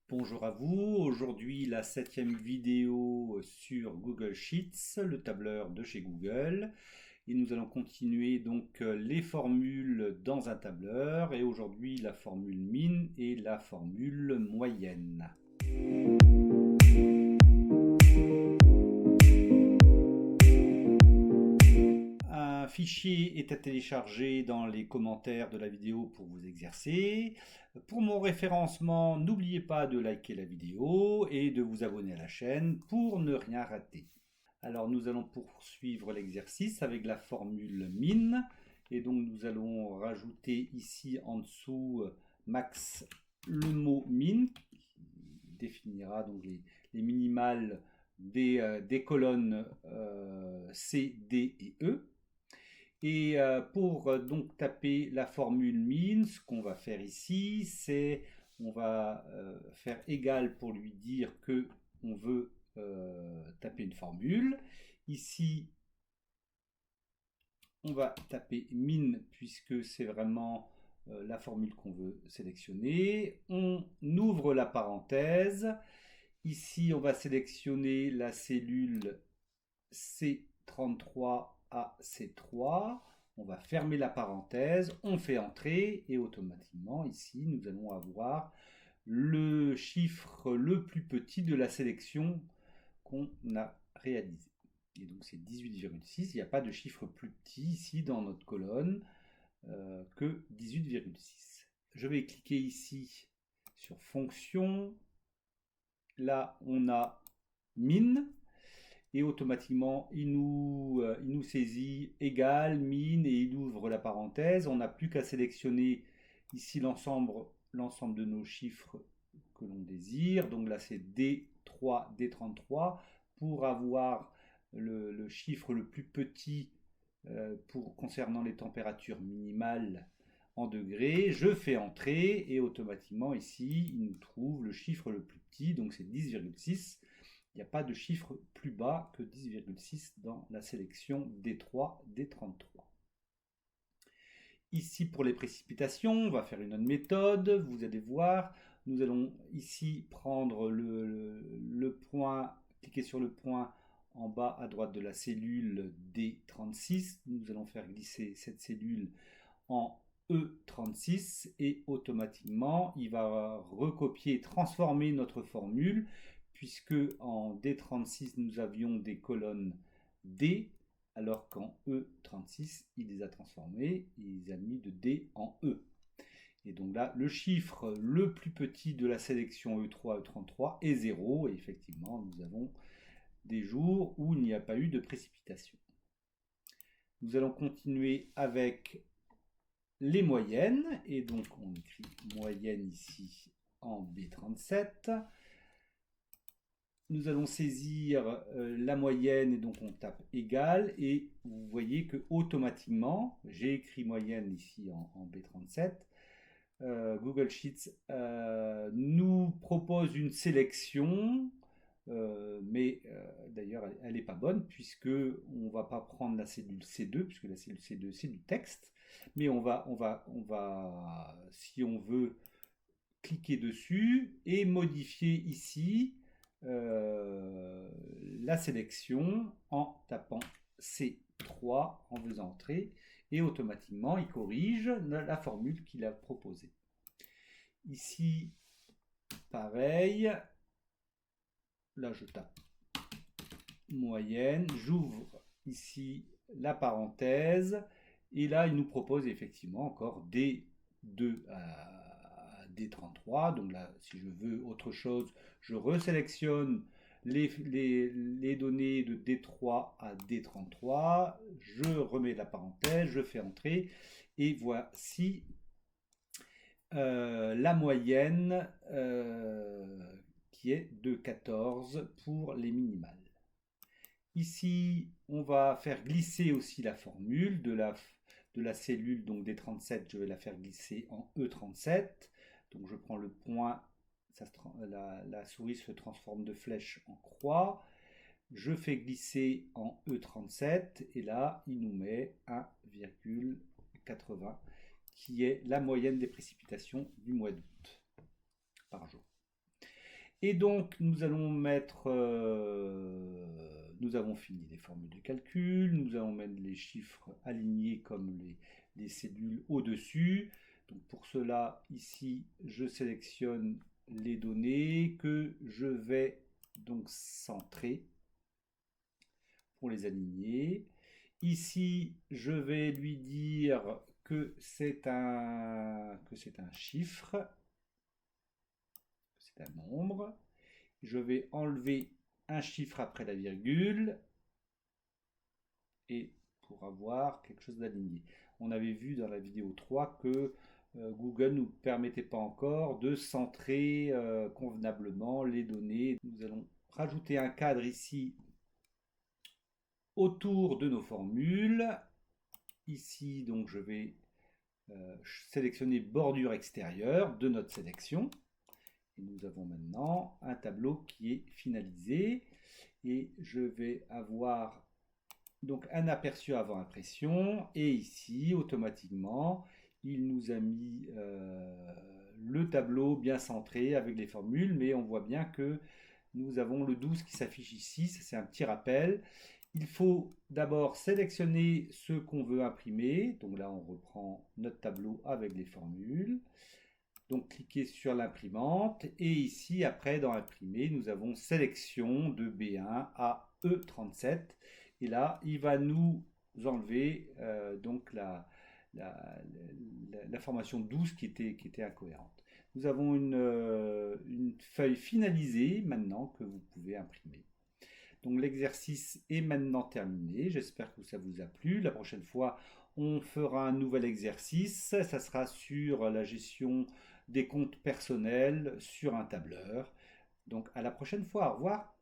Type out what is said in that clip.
Bonjour à vous, aujourd'hui la 7e vidéo sur Google Sheets, le tableur de chez Google. Et nous allons continuer donc les formules dans un tableur et aujourd'hui la formule min et la formule moyenne. Un fichier est à télécharger dans les commentaires de la vidéo pour vous exercer. Pour mon référencement, n'oubliez pas de liker la vidéo et de vous abonner à la chaîne pour ne rien rater. Alors nous allons poursuivre l'exercice avec la formule min. Et donc nous allons rajouter ici en dessous max le mot min qui définira donc les minimales des colonnes C, D et E. Et pour donc taper la formule min, ce qu'on va faire ici, c'est on va faire égal pour lui dire que on veut taper une formule. Ici, on va taper min puisque c'est vraiment la formule qu'on veut sélectionner. On ouvre la parenthèse. Ici, on va sélectionner la cellule C33 à C3. On va fermer la parenthèse, on fait entrer et automatiquement ici nous allons avoir le chiffre le plus petit de la sélection qu'on a réalisé. Et donc c'est 18,6. Il n'y a pas de chiffre plus petit ici dans notre colonne que 18,6. Je vais cliquer ici sur fonction. Là on a min. Et automatiquement, il nous saisit égal, min, et il ouvre la parenthèse. On n'a plus qu'à sélectionner ici l'ensemble de nos chiffres que l'on désire. Donc là, c'est D3, D33, pour avoir le chiffre le plus petit concernant les températures minimales en degrés. Je fais entrer et automatiquement, ici, il nous trouve le chiffre le plus petit, donc c'est 10,6. Il n'y a pas de chiffre plus bas que 10,6 dans la sélection D3, D33. Ici, pour les précipitations, on va faire une autre méthode. Vous allez voir, nous allons ici prendre le point, cliquer sur le point en bas à droite de la cellule D36. Nous allons faire glisser cette cellule en E36 et automatiquement, il va recopier et transformer notre formule puisque en D36, nous avions des colonnes D, alors qu'en E36, il les a transformées, il les a mis de D en E. Et donc là, le chiffre le plus petit de la sélection E3, E33 est 0, et effectivement, nous avons des jours où il n'y a pas eu de précipitation. Nous allons continuer avec les moyennes, et donc on écrit moyenne ici en B37. Nous allons saisir la moyenne et donc on tape égal et vous voyez que automatiquement, j'ai écrit moyenne ici en B37, Google Sheets nous propose une sélection, mais d'ailleurs elle n'est pas bonne puisque on ne va pas prendre la cellule C2 puisque la cellule C2 c'est du texte, mais on va si on veut cliquer dessus et modifier ici la sélection en tapant C3 en faisant entrer et automatiquement il corrige la formule qu'il a proposée. Ici, pareil, là je tape moyenne, j'ouvre ici la parenthèse et là il nous propose effectivement encore D2 à D33. Donc là, si je veux autre chose, je resélectionne les données de D3 à D33, je remets la parenthèse, je fais entrer et voici la moyenne qui est de 14 pour les minimales. Ici, on va faire glisser aussi la formule de la cellule donc D37, je vais la faire glisser en E37. Donc je prends le point, la souris se transforme de flèche en croix. Je fais glisser en E37 et là, il nous met 1,80 qui est la moyenne des précipitations du mois d'août par jour. Et donc, nous allons mettre, nous avons fini les formules de calcul, nous allons mettre les chiffres alignés comme les cellules au-dessus. Donc pour cela, ici, je sélectionne les données que je vais donc centrer pour les aligner. Ici, je vais lui dire que c'est un chiffre, c'est un nombre. Je vais enlever un chiffre après la virgule et pour avoir quelque chose d'aligné. On avait vu dans la vidéo 3 que Google ne nous permettait pas encore de centrer convenablement les données. Nous allons rajouter un cadre ici autour de nos formules. Ici, donc, je vais sélectionner bordure extérieure de notre sélection. Et nous avons maintenant un tableau qui est finalisé. Et je vais avoir donc un aperçu avant impression. Et ici, automatiquement, il nous a mis le tableau bien centré avec les formules. Mais on voit bien que nous avons le 12 qui s'affiche ici. C'est un petit rappel. Il faut d'abord sélectionner ce qu'on veut imprimer. Donc là, on reprend notre tableau avec les formules. Donc, cliquez sur l'imprimante. Et ici, après, dans imprimer, nous avons sélection de B1 à E37. Et là, il va nous enlever donc l'information 12 qui était incohérente. Nous avons une feuille finalisée maintenant que vous pouvez imprimer. Donc l'exercice est maintenant terminé. J'espère que ça vous a plu. La prochaine fois, on fera un nouvel exercice. Ça sera sur la gestion des comptes personnels sur un tableur. Donc à la prochaine fois. Au revoir.